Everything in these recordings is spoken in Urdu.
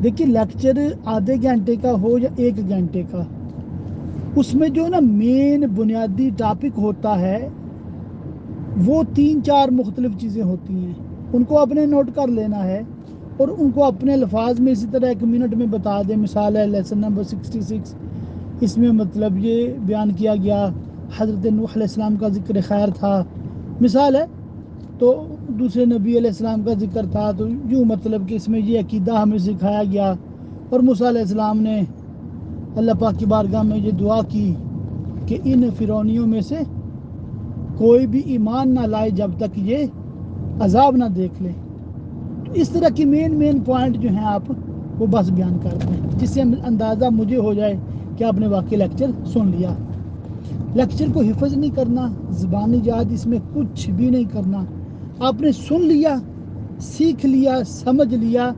دیکھیے لیکچر آدھے گھنٹے کا ہو یا 1 گھنٹے کا، اس میں جو نا مین بنیادی ٹاپک ہوتا ہے وہ 3-4 مختلف چیزیں ہوتی ہیں، ان کو اپنے نوٹ کر لینا ہے اور ان کو اپنے الفاظ میں اسی طرح 1 منٹ میں بتا دیں۔ مثال ہے لیسن نمبر 66، اس میں مطلب یہ بیان کیا گیا حضرت نوح علیہ السلام کا ذکر خیر تھا، مثال ہے، تو دوسرے نبی علیہ السلام کا ذکر تھا، تو یوں مطلب کہ اس میں یہ عقیدہ ہمیں سکھایا گیا۔ اور موسیٰ علیہ السلام نے اللہ پاک کی بارگاہ میں یہ دعا کی کہ ان فرعونیوں میں سے کوئی بھی ایمان نہ لائے جب تک یہ عذاب نہ دیکھ لے۔ تو اس طرح کی مین پوائنٹ جو ہیں آپ وہ بس بیان کرتے ہیں، جس سے اندازہ مجھے ہو جائے کہ آپ نے واقعی لیکچر سن لیا۔ لیکچر کو حفظ نہیں کرنا، زبانی یاد اس میں کچھ بھی نہیں کرنا، آپ نے سن لیا، سیکھ لیا، سمجھ لیا،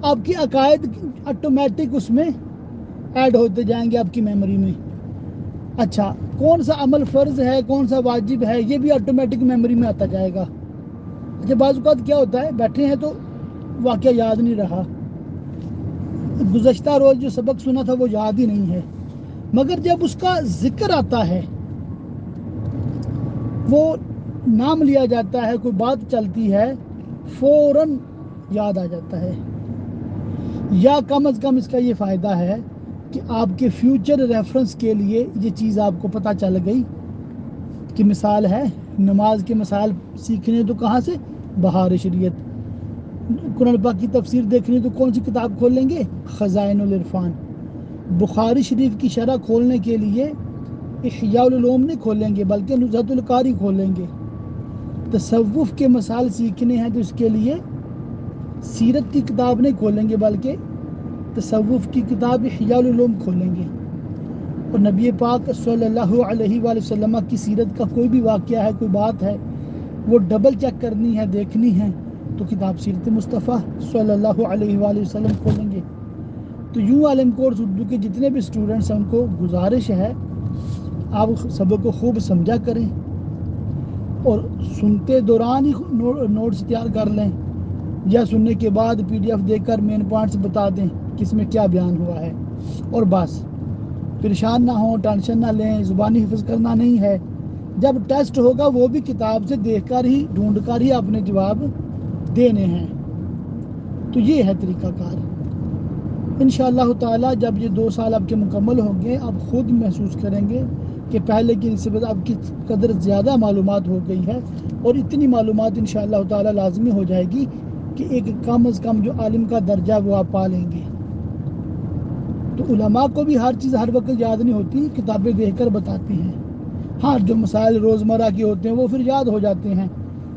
آپ کی عقائد آٹومیٹک اس میں ایڈ ہوتے جائیں گے آپ کی میموری میں۔ اچھا، کون سا عمل فرض ہے، کون سا واجب ہے، یہ بھی آٹومیٹک میموری میں آتا جائے گا۔ اچھا، بعض اوقات کیا ہوتا ہے بیٹھے ہیں تو واقعہ یاد نہیں رہا، گزشتہ روز جو سبق سنا تھا وہ یاد ہی نہیں ہے، مگر جب اس کا ذکر آتا ہے، وہ نام لیا جاتا ہے، کوئی بات چلتی ہے، فوراً یاد آ جاتا ہے۔ یا کم از کم اس کا یہ فائدہ ہے کہ آپ کے فیوچر ریفرنس کے لیے یہ چیز آپ کو پتہ چل گئی کہ مثال ہے نماز کے مثال سیکھنے تو کہاں سے، بہار شریعت۔ قرآن پاک کی تفسیر دیکھنی تو کون سی کتاب کھول لیں گے، خزائن العرفان۔ بخاری شریف کی شرح کھولنے کے لیے احیاء العلوم نہیں کھولیں گے بلکہ نزہۃ القاری کھولیں گے۔ تصوف کے مسائل سیکھنے ہیں تو اس کے لیے سیرت کی کتاب نہیں کھولیں گے بلکہ تصوف کی کتاب احیاء العلوم کھولیں گے۔ اور نبی پاک صلی اللہ علیہ وآلہ وسلم کی سیرت کا کوئی بھی واقعہ ہے، کوئی بات ہے، وہ ڈبل چیک کرنی ہے، دیکھنی ہے تو کتاب سیرت مصطفیٰ صلی اللہ علیہ وآلہ وسلم کھولیں گے۔ تو یوں عالم کورس اردو کے جتنے بھی اسٹوڈنٹس ہیں ان کو گزارش ہے آپ سبق کو خوب سمجھا کریں اور سنتے دوران ہی نوٹس تیار کر لیں، یا سننے کے بعد PDF دیکھ کر مین پوائنٹس بتا دیں کہ اس میں کیا بیان ہوا ہے، اور بس پریشان نہ ہوں، ٹینشن نہ لیں، زبانی حفظ کرنا نہیں ہے۔ جب ٹیسٹ ہوگا وہ بھی کتاب سے دیکھ کر ہی، ڈھونڈ کر ہی اپنے جواب دینے ہیں۔ تو یہ ہے طریقہ کار۔ انشاءاللہ تعالی جب یہ 2 سال آپ کے مکمل ہوں گے، آپ خود محسوس کریں گے کہ پہلے کی نسبت آپ کی قدر زیادہ معلومات ہو گئی ہے، اور اتنی معلومات انشاءاللہ تعالی لازمی ہو جائے گی کہ ایک کم از کم جو عالم کا درجہ وہ آپ پا لیں گے۔ تو علماء کو بھی ہر چیز ہر وقت یاد نہیں ہوتی، کتابیں دیکھ کر بتاتے ہیں۔ ہاں، جو مسائل روزمرہ کے ہوتے ہیں وہ پھر یاد ہو جاتے ہیں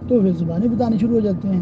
تو پھر زبانی بتانے شروع ہو جاتے ہیں۔